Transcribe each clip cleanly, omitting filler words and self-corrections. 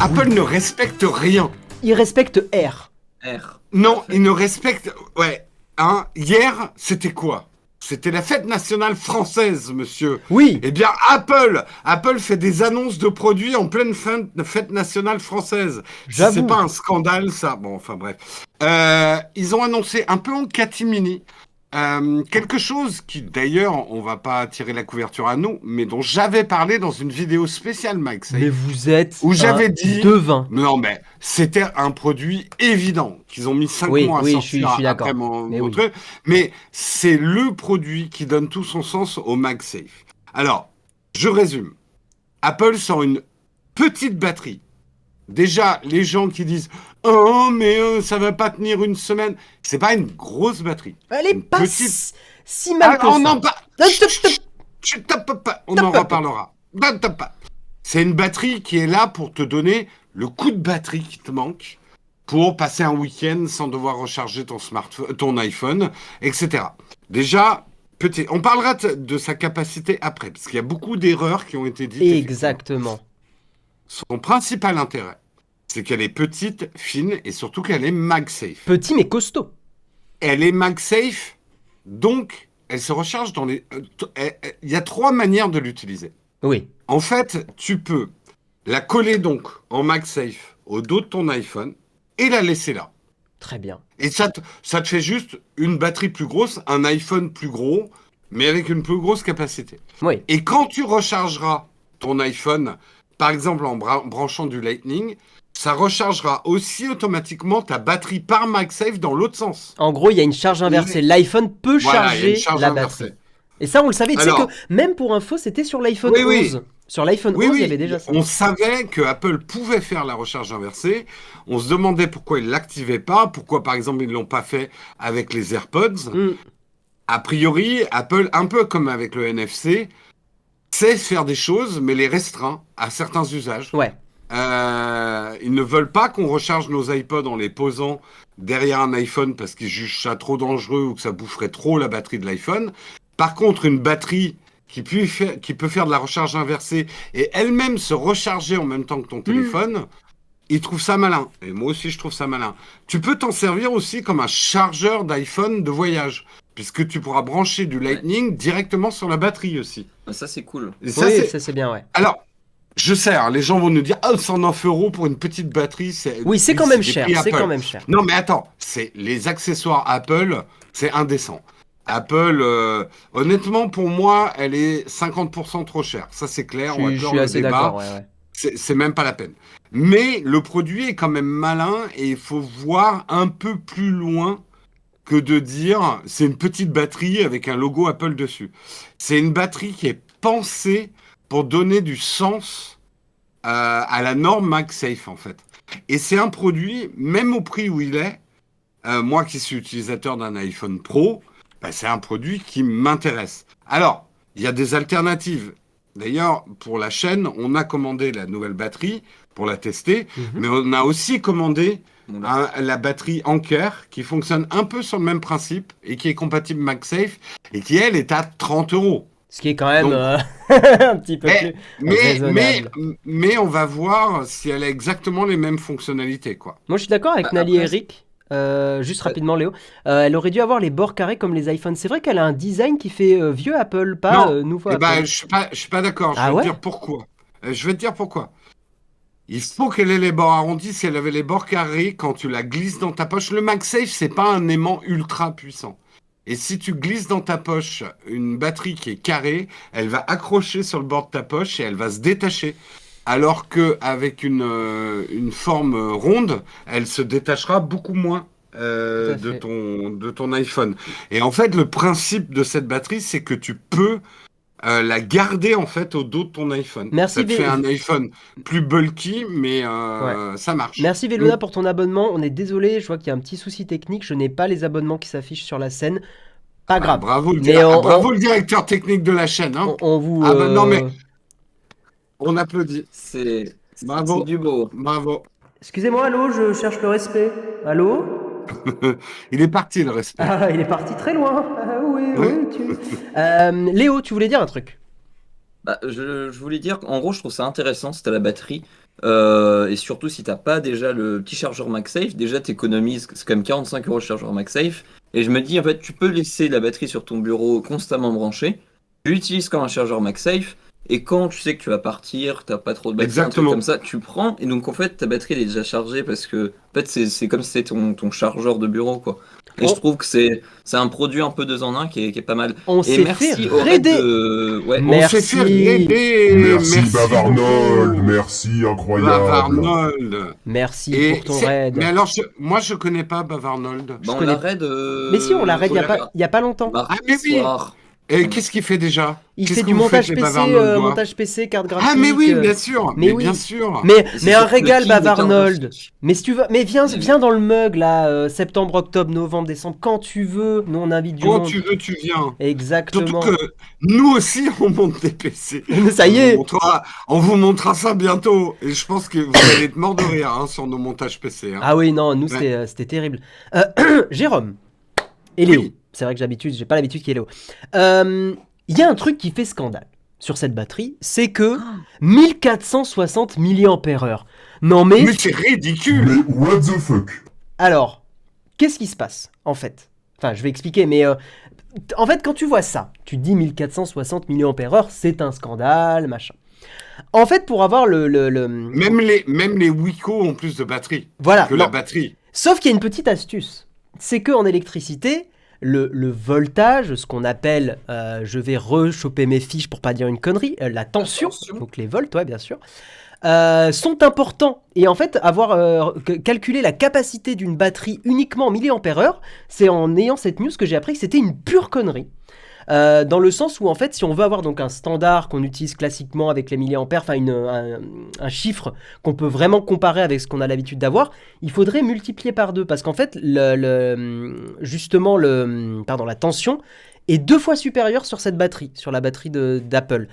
Apple ne respecte rien. Il respecte R. R. Non, il ne respecte... Ouais, hein, hier, c'était quoi? C'était la fête nationale française, monsieur. Oui, Eh bien, Apple fait des annonces de produits en pleine fête nationale française. Si c'est j'avoue. pas un scandale, ça. Bon, enfin bref. Ils ont annoncé un peu en catimini quelque chose qui, d'ailleurs, on va pas tirer la couverture à nous, mais dont j'avais parlé dans une vidéo spéciale, Mike Mais Safe, vous êtes où un j'avais dit, devin. non mais c'était un produit évident qu'ils ont mis 5 Oui, mois à oui, je suis sortir après d'accord. Mais mon oui. truc, mais c'est le produit qui donne tout son sens au MagSafe. Alors, je résume. Apple sort une petite batterie. Déjà, les gens qui disent oh mais ça va pas tenir une semaine, c'est pas une grosse batterie. Elle C'est est une pas petite. si mal que On ça. en parle. On en reparlera. C'est une batterie qui est là pour te donner le coup de batterie qui te manque pour passer un week-end sans devoir recharger ton smartphone, ton iPhone, etc. Déjà, on parlera de sa capacité après, parce qu'il y a beaucoup d'erreurs qui ont été dites, effectivement. Exactement. Son principal intérêt, c'est qu'elle est petite, fine, et surtout qu'elle est MagSafe. Petit mais costaud. Elle est MagSafe, donc elle se recharge dans les... Il y a 3 manières de l'utiliser. Oui, En fait, tu peux la coller donc en MagSafe au dos de ton iPhone et la laisser là. très bien. Et ça te fait juste une batterie plus grosse, un iPhone plus gros, mais avec une plus grosse capacité. Oui. Et quand tu rechargeras ton iPhone, par exemple en branchant du Lightning, ça rechargera aussi automatiquement ta batterie par MagSafe dans l'autre sens. En gros, il y a une charge inversée. L'iPhone peut Voilà, il y a une charger charge la inversée. batterie. Et ça, on le savait. Tu sais que Alors, même pour info, c'était sur l'iPhone oui, oui. 11. Sur l'iPhone Oui, 11, il y avait oui, déjà ça. on savait que Apple pouvait faire la recharge inversée. On se demandait pourquoi ils l'activaient pas, pourquoi par exemple ils l'ont pas fait avec les AirPods. Hmm. A priori, Apple, un peu comme avec le NFC, sait faire des choses, mais les restreint à certains usages. Ouais. Ils ne veulent pas qu'on recharge nos iPods en les posant derrière un iPhone parce qu'ils jugent ça trop dangereux ou que ça boufferait trop la batterie de l'iPhone. Par contre, une batterie qui peut faire de la recharge inversée et elle-même se recharger en même temps que ton téléphone, ils trouvent ça malin. Et moi aussi, je trouve ça malin. Tu peux t'en servir aussi comme un chargeur d'iPhone de voyage, puisque tu pourras brancher du Lightning directement sur la batterie aussi. Ça, c'est cool. Et ça, Oui, ça c'est bien, ouais. Alors, je sais, hein, les gens vont nous dire « Ah, 109 € pour une petite batterie, c'est... » Oui, c'est quand même des cher. prix C'est Apple. quand même cher. Non, mais attends, c'est les accessoires Apple, c'est indécent. Apple, honnêtement, pour moi, elle est 50% trop chère. Ça, c'est clair, on va Je clore suis le assez débat. d'accord, ouais. C'est même pas la peine. Mais le produit est quand même malin et il faut voir un peu plus loin que de dire c'est une petite batterie avec un logo Apple dessus. C'est une batterie qui est pensée pour donner du sens à la norme MagSafe en fait. Et c'est un produit, même au prix où il est, moi qui suis utilisateur d'un iPhone Pro, bah, c'est un produit qui m'intéresse. Alors, il y a des alternatives. D'ailleurs, pour la chaîne, on a commandé la nouvelle batterie pour la tester, mais on a aussi commandé la batterie Anker qui fonctionne un peu sur le même principe et qui est compatible MagSafe et qui, elle, est à 30 €. Ce qui est quand même Donc, un petit peu plus mais, raisonnable. mais on va voir si elle a exactement les mêmes fonctionnalités, quoi. Moi, je suis d'accord avec Bah, Nali et après, Eric. Juste rapidement, Léo. Elle aurait dû avoir les bords carrés comme les iPhones. C'est vrai qu'elle a un design qui fait vieux Apple, pas Non, nouveau eh Apple. ben, je suis pas d'accord. Je Ah vais te ouais? dire pourquoi. Je vais te dire pourquoi. Il faut qu'elle ait les bords arrondis. Si elle avait les bords carrés, quand tu la glisses dans ta poche, le MagSafe, c'est pas un aimant ultra puissant. Et si tu glisses dans ta poche une batterie qui est carrée, elle va accrocher sur le bord de ta poche et elle va se détacher. Alors qu'avec une forme ronde, elle se détachera beaucoup moins Tout à fait. de ton iPhone. Et en fait, le principe de cette batterie, c'est que tu peux la garder en fait au dos de ton iPhone. Merci, Ça te fait un iPhone plus bulky, mais Ouais. ça marche. Merci Veluna pour ton abonnement. On est désolé, je vois qu'il y a un petit souci technique. Je n'ai pas les abonnements qui s'affichent sur la scène. Pas grave. Bravo, Mais bravo le directeur technique de la chaîne. Hein. on vous. Ah ben non, mais on applaudit. c'est Bravo, du beau. bravo. Excusez-moi, allô, je cherche le respect. Allô? Il est parti le respect. Ah, il est parti très loin. Ah, oui, Oui. Léo, tu voulais dire un truc? Bah, je voulais dire qu'en gros, je trouve ça intéressant, c'était la batterie. Et surtout, si t'as pas déjà le petit chargeur MagSafe, déjà t'économises, c'est quand même 45 € le chargeur MagSafe. Et je me dis, en fait, tu peux laisser la batterie sur ton bureau constamment branchée. Tu l'utilises comme un chargeur MagSafe. Et quand tu sais que tu vas partir, t'as pas trop de batterie, un truc comme Exactement. ça, tu prends. Et donc, en fait, ta batterie elle est déjà chargée parce que, en fait, c'est comme si c'était ton chargeur de bureau, quoi. Et je On, trouve que c'est un produit un peu 2 en un qui est pas mal. on Et s'est fait merci au raid raider. de. Ouais. On s'est fait Merci. raider. Merci Merci Bavarnold, beaucoup, merci, incroyable. Bavarnold. Merci pour ton Mais raid. alors, moi, je connais pas Bavarnold. Je Bah, on la connais. raid Mais si, on l'a raid au il y a pas longtemps. Ah, mardi mais oui. soir. Et qu'est-ce qu'il fait déjà? Il Qu'est-ce fait que du vous faites, montage les PC, Bavarnoldois? carte Ah, mais graphique. oui, bien sûr. Mais Mais oui. bien sûr. Mais Et c'est un sur régal, Plucky, il mettait un peu Bavarnold. fric. Mais si tu veux, mais viens, Mais viens dans le mug là, septembre, octobre, novembre, décembre, quand tu veux. Nous on invite du Quand monde. tu veux, tu viens. Surtout Exactement. que nous aussi, on monte des PC. Ça y est. On vous montrera ça bientôt. Et je pense que vous allez être mort de rire hein, sur nos montages PC. Hein. Ah oui, non, nous Ouais. c'était terrible. Jérôme et Léo. Oui. C'est vrai que j'ai pas l'habitude qu'il y ait Léo. Il y a un truc qui fait scandale sur cette batterie, c'est que 1460 mAh. Non mais, Mais c'est ridicule. Mais what the fuck? alors, qu'est-ce qui se passe en fait? Enfin, je vais expliquer, mais en fait, quand tu vois ça, tu te dis 1460 mAh, c'est un scandale, machin. En fait, pour avoir Même les Wiko ont plus de batterie voilà, que la non. batterie. Sauf qu'il y a une petite astuce. C'est qu'en électricité, le voltage, ce qu'on appelle, je vais rechoper mes fiches pour pas dire une connerie, la tension, tension. donc les volts, ouais, bien sûr, sont importants. Et en fait, calculer la capacité d'une batterie uniquement en milliampères-heure, c'est en ayant cette news que j'ai appris que c'était une pure connerie. Dans le sens où en fait si on veut avoir donc un standard qu'on utilise classiquement avec les milliampères, enfin un chiffre qu'on peut vraiment comparer avec ce qu'on a l'habitude d'avoir, il faudrait multiplier par 2 parce qu'en fait justement la tension est 2 fois supérieure sur cette batterie, sur la batterie d'Apple.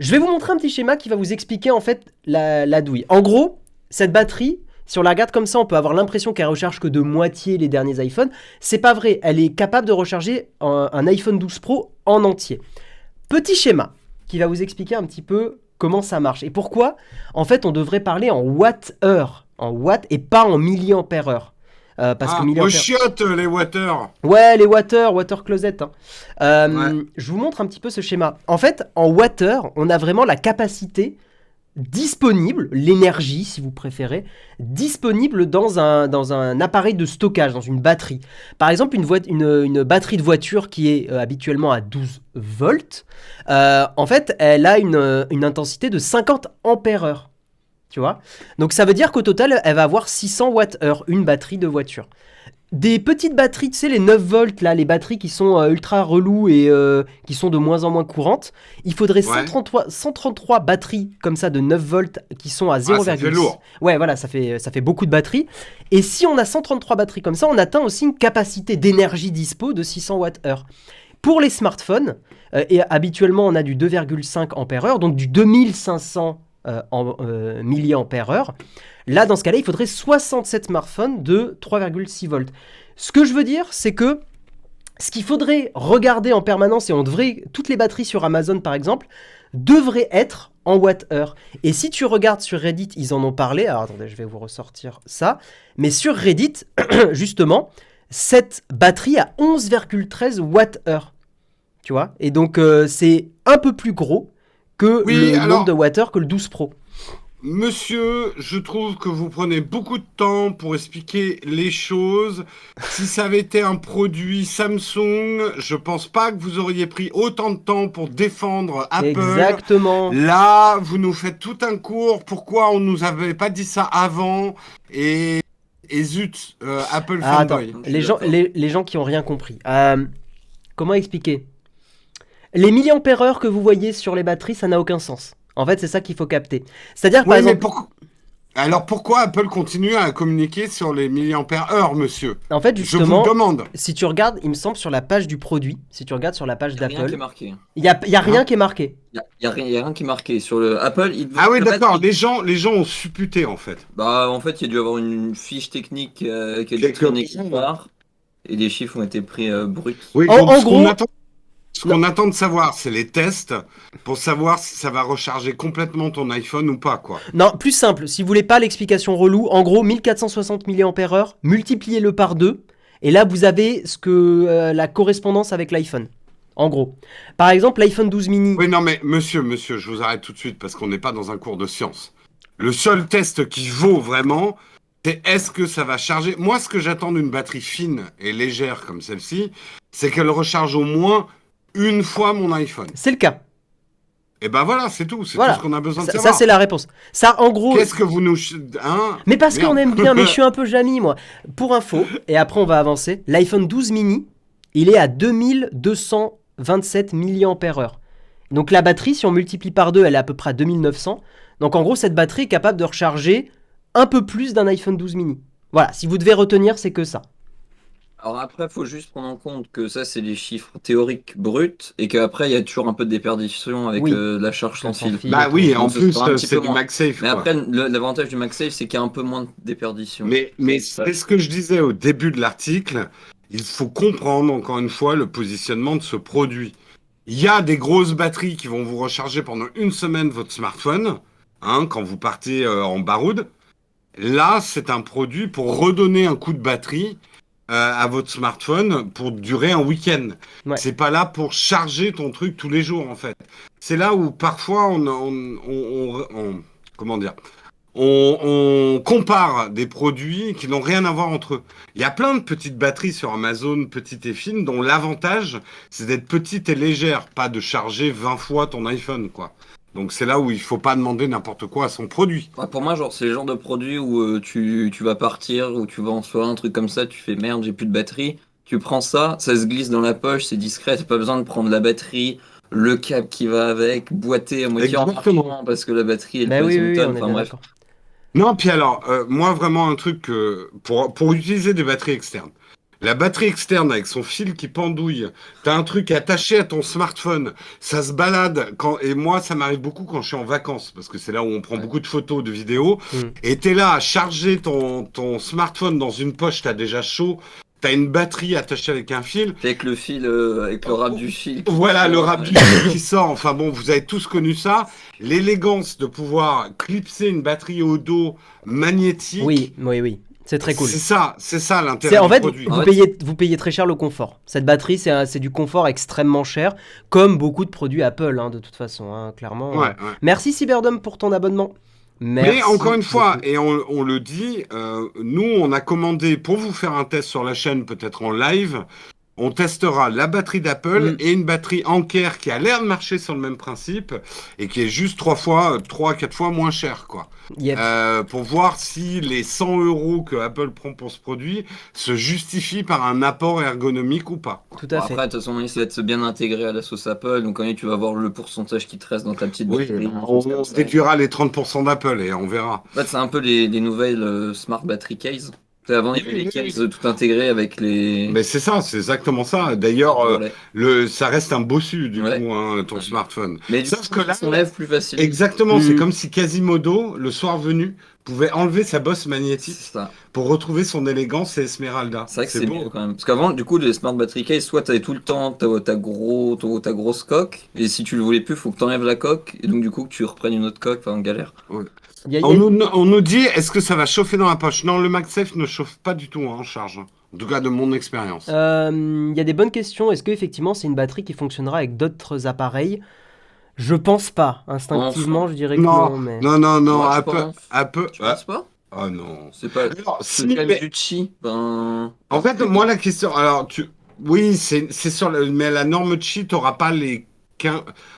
Je vais vous montrer un petit schéma qui va vous expliquer en fait la douille. En gros, cette batterie, si on la regarde comme ça, on peut avoir l'impression qu'elle recharge que de moitié les derniers iPhones. C'est pas vrai, elle est capable de recharger un iPhone 12 Pro en entier. Petit schéma qui va vous expliquer un petit peu comment ça marche et pourquoi en fait on devrait parler en watts-heure, en watts et pas en milliampères-heure. Parce que Aux chiottes, les water. Ouais, les water closet. Hein. Ouais. Je vous montre un petit peu ce schéma. En fait, en water, on a vraiment la capacité disponible, l'énergie si vous préférez, disponible dans un appareil de stockage, dans une batterie. Par exemple, une batterie de voiture qui est habituellement à 12 volts, en fait, elle a une intensité de 50 ampères-heure. Tu vois? Donc ça veut dire qu'au total, elle va avoir 600 watts-heure, une batterie de voiture. Des petites batteries, tu sais, les 9 volts, là, les batteries qui sont ultra reloues et qui sont de moins en moins courantes, il faudrait Ouais. 133 batteries comme ça de 9 volts qui sont à 0,6. ça fait lourd. Ouais, voilà, ça fait beaucoup de batteries. Et si on a 133 batteries comme ça, on atteint aussi une capacité d'énergie dispo de 600 watts-heure. Pour les smartphones, et habituellement on a du 2,5 ampères-heure, donc du 2500 milliampères-heure. Là, dans ce cas-là, il faudrait 67 smartphones de 3,6 volts. Ce que je veux dire, c'est que ce qu'il faudrait regarder en permanence, et toutes les batteries sur Amazon par exemple, devraient être en watts-heure. Et si tu regardes sur Reddit, ils en ont parlé. Alors attendez, je vais vous ressortir ça. Mais sur Reddit, justement, cette batterie a 11,13 watts-heure. Tu vois? Et donc, c'est un peu plus gros que le nombre de watts-heure que le 12 Pro. Monsieur, je trouve que vous prenez beaucoup de temps pour expliquer les choses. Si ça avait été un produit Samsung, je pense pas que vous auriez pris autant de temps pour défendre Apple. Exactement. Là, vous nous faites tout un cours. Pourquoi on nous avait pas dit ça avant? Et zut, Apple fanboy. Les gens qui ont rien compris. Comment expliquer? Les milliampères-heure que vous voyez sur les batteries, ça n'a aucun sens. En fait, c'est ça qu'il faut capter. C'est-à-dire, par exemple... Alors pourquoi Apple continue à communiquer sur les milliampères-heure, monsieur? En fait, justement, je vous le demande. Si tu regardes, il me semble, sur la page du produit, si tu regardes sur la page d'Apple... Il n'y a rien qui est marqué. Il y a rien qui est marqué. Sur le Apple, Ah oui, d'accord, les gens ont supputé, en fait. Bah, en fait, il y a dû avoir une fiche technique qui a dû traîner quelque part. Et les chiffres ont été pris bruts. Oui, en gros... Ce qu'on attend de savoir, c'est les tests pour savoir si ça va recharger complètement ton iPhone ou pas, quoi. Non, plus simple, si vous voulez pas l'explication relou, en gros 1460 mAh, multipliez-le par 2, et là vous avez la correspondance avec l'iPhone. En gros. Par exemple, l'iPhone 12 mini. Oui, non, mais monsieur, je vous arrête tout de suite parce qu'on n'est pas dans un cours de science. Le seul test qui vaut vraiment, c'est est-ce que ça va charger. Moi, ce que j'attends d'une batterie fine et légère comme celle-ci, c'est qu'elle recharge au moins une fois mon iPhone. C'est le cas. Et ben voilà, c'est tout. C'est Voilà. tout ce qu'on a besoin de Ça, savoir. c'est la réponse. Ça, en gros. Qu'est-ce que vous nous... Hein Mais parce Merde. qu'on aime bien, mais je suis un peu Jamy, moi. Pour info, et après on va avancer, l'iPhone 12 mini, il est à 2227 mAh. Donc la batterie, si on multiplie par 2, elle est à peu près à 2900. Donc en gros, cette batterie est capable de recharger un peu plus d'un iPhone 12 mini. Voilà, si vous devez retenir, c'est que ça. Alors après, il faut juste prendre en compte que ça, c'est les chiffres théoriques bruts et qu'après, il y a toujours un peu de déperdition avec Oui. la charge sans fil. Bah oui, en Donc, ce plus, sera un petit c'est peu du moins. MagSafe. Mais quoi. après, l'avantage du MagSafe, c'est qu'il y a un peu moins de déperdition. Mais c'est ce que je disais au début de l'article. Il faut comprendre, encore une fois, le positionnement de ce produit. Il y a des grosses batteries qui vont vous recharger pendant une semaine votre smartphone, hein, quand vous partez en baroude. Là, c'est un produit pour redonner un coup de batterie à votre smartphone pour durer un week-end. Ouais. C'est pas là pour charger ton truc tous les jours, en fait. C'est là où parfois comment dire, on compare des produits qui n'ont rien à voir entre eux. Il y a plein de petites batteries sur Amazon, petites et fines, dont l'avantage, c'est d'être petite et légère, pas de charger 20 fois ton iPhone, quoi. Donc c'est là où il faut pas demander n'importe quoi à son produit. Ouais, pour moi, genre, c'est le genre de produit où tu vas partir, ou tu vas en soirée, un truc comme ça, tu fais merde, j'ai plus de batterie. Tu prends ça, ça se glisse dans la poche, c'est discret, t'as pas besoin de prendre la batterie, le câble qui va avec, boiter à moitié en Exactement. marchant parce que la batterie elle Bah pèse oui, une oui, tonne. on est Enfin bien bref. d'accord. Non, puis alors, moi vraiment un truc pour utiliser des batteries externes. La batterie externe avec son fil qui pendouille, t'as un truc attaché à ton smartphone, ça se balade et moi ça m'arrive beaucoup quand je suis en vacances parce que c'est là où on prend beaucoup de photos, de vidéos et t'es là à charger ton smartphone dans une poche, t'as déjà chaud, t'as une batterie attachée avec un fil. Avec le fil, avec le rap du fil. Voilà, le rap du fil qui sort. Enfin bon, vous avez tous connu ça. L'élégance de pouvoir clipser une batterie au dos magnétique. Oui, oui, oui. C'est très cool. C'est ça l'intérêt En du fait, produit. vous payez très cher le confort. Cette batterie, c'est du confort extrêmement cher, comme beaucoup de produits Apple, hein, de toute façon, hein, clairement. Ouais, ouais. Merci Cyberdome pour ton abonnement. Merci Mais encore une fois, beaucoup. et on le dit, nous, on a commandé pour vous faire un test sur la chaîne, peut-être en live. On testera la batterie d'Apple et une batterie Anker qui a l'air de marcher sur le même principe et qui est juste 3 à 4 fois moins cher, quoi. Yep. Pour voir si les 100 € que Apple prend pour ce produit se justifient par un apport ergonomique ou pas. Tout à fait. Après, de toute façon, ça va être bien intégré à la sauce Apple. Donc, quand même, tu vas voir le pourcentage qui te reste dans ta petite Oui, batterie. on déduira les 30% d'Apple et on verra. En fait, c'est un peu les nouvelles Smart Battery Case. Avant, il y avait les cases tout intégrées avec les. Mais c'est ça, c'est exactement ça. D'ailleurs, Ouais. ça reste un bossu du Ouais. coup, hein, ton smartphone. Mais du Sauf coup, que là, ça s'enlève plus facilement. exactement, c'est comme si Quasimodo, le soir venu, pouvait enlever sa bosse magnétique C'est ça. pour retrouver son élégance et Esmeralda. C'est vrai que c'est mieux quand même. Parce qu'avant, du coup, les Smart Battery Case, soit t'avais tout le temps ta grosse coque, et si tu le voulais plus, faut que t'enlèves la coque, et donc du coup, que tu reprennes une autre coque, enfin, en galère. Ouais. Il y a- On nous dit, est-ce que ça va chauffer dans la poche? Non, le MagSafe ne chauffe pas du tout en charge. En tout cas, de mon expérience. Il y a des bonnes questions. Est-ce que effectivement c'est une batterie qui fonctionnera avec d'autres appareils? Je pense pas. Instinctivement, je dirais que non. Mais... Non, Moi, je Apple. pense. Tu penses pas? Oh non. C'est pas. Alors, C'est si, quand même mais- du chi. Ben. En fait, moi, la question. Alors, oui, c'est sur mais la norme Qi, t'auras pas les.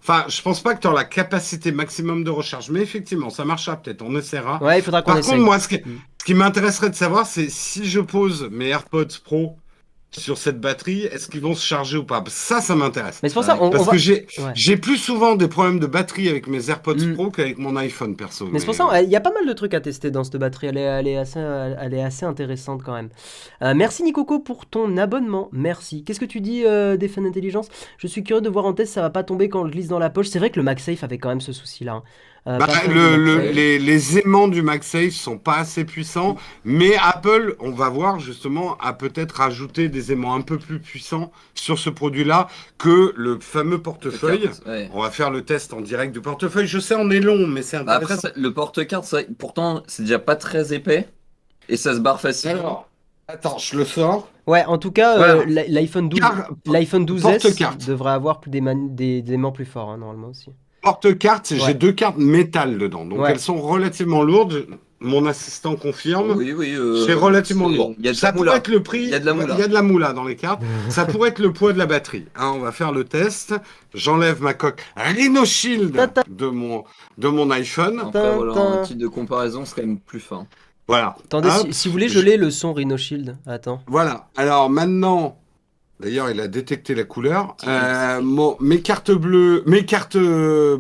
Enfin, je pense pas que tu auras la capacité maximum de recharge. Mais effectivement, ça marchera peut-être. On essaiera. Ouais, il faudra qu'on Par essaye. contre, moi, ce qui m'intéresserait de savoir, c'est si je pose mes AirPods Pro sur cette batterie, est-ce qu'ils vont se charger ou pas? Ça m'intéresse. Mais c'est pour ça, on Parce va... que j'ai Ouais. plus souvent des problèmes de batterie avec mes AirPods Mm. Pro qu'avec mon iPhone perso. Mais c'est pour ça, il y a pas mal de trucs à tester dans cette batterie. Elle est assez intéressante quand même. Merci Nicoco pour ton abonnement. Merci. Qu'est-ce que tu dis, Défense Intelligence? Je suis curieux de voir en test, ça va pas tomber quand on le glisse dans la poche. C'est vrai que le MagSafe avait quand même ce souci-là. Hein. Bah, Pas faire du MagSafe. les aimants du MagSafe sont pas assez puissants, mais Apple, on va voir justement, a peut-être rajouté des des aimants un peu plus puissants sur ce produit-là que le fameux portefeuille. Ouais. On va faire le test en direct du portefeuille. Je sais, on est long, mais c'est Bah, intéressant. après, le porte-carte, pourtant, c'est déjà pas très épais et ça se barre facilement. Alors, attends, je le sors. Ouais, en tout cas, Voilà. l'iPhone 12, Car- 12S porte-carte. devrait avoir des aimants plus forts, hein, normalement aussi. Porte-carte, j'ai Ouais. 2 cartes métal dedans. Donc Ouais. elles sont relativement lourdes. Mon assistant confirme. Oui, oui. C'est relativement lourd. Il y a de Ça la pourrait moula. être le prix. Il y a de la moula. Il y a de la moula dans les cartes. Ça pourrait être le poids de la batterie. Hein, on va faire le test. J'enlève ma coque Rhino Shield Tata. de mon iPhone. Après, voilà, Tintin. un titre de comparaison, c'est quand même plus fin. Voilà. Attendez, Hop. si vous voulez, je l'ai le son Rhino Shield. Attends. Voilà. Alors maintenant, d'ailleurs, il a détecté la couleur. Mes cartes bleues, mes cartes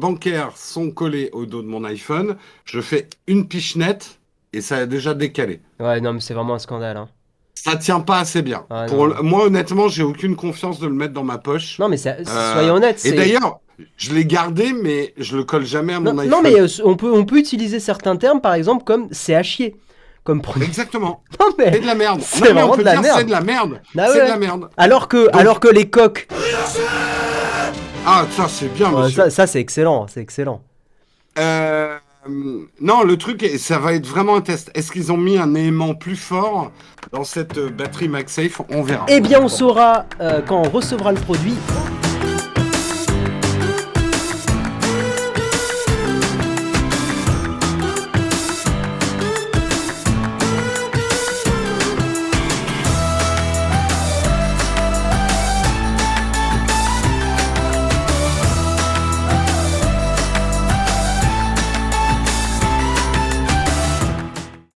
bancaires sont collées au dos de mon iPhone. Je fais une pichenette et ça a déjà décalé. Ouais, non, mais c'est vraiment un scandale. Hein. Ça tient pas assez bien. Ah, Pour non. moi, honnêtement, j'ai aucune confiance de le mettre dans ma poche. Non, mais soyons honnêtes. Et d'ailleurs, je l'ai gardé, mais je le colle jamais à mon non, iPhone. non, mais on peut utiliser certains termes, par exemple, comme c'est à chier. Comme premier. Exactement. Non, mais. C'est de la merde. C'est Non, mais vraiment on peut de la dire merde. c'est de la merde. Ah C'est ouais. de la merde. Alors que les coques. Ah, ça, c'est bien, Ouais, monsieur. ça c'est excellent. C'est excellent. Non, le truc, ça va être vraiment un test. Est-ce qu'ils ont mis un aimant plus fort dans cette batterie MagSafe? On verra. Eh bien, on saura quand on recevra le produit.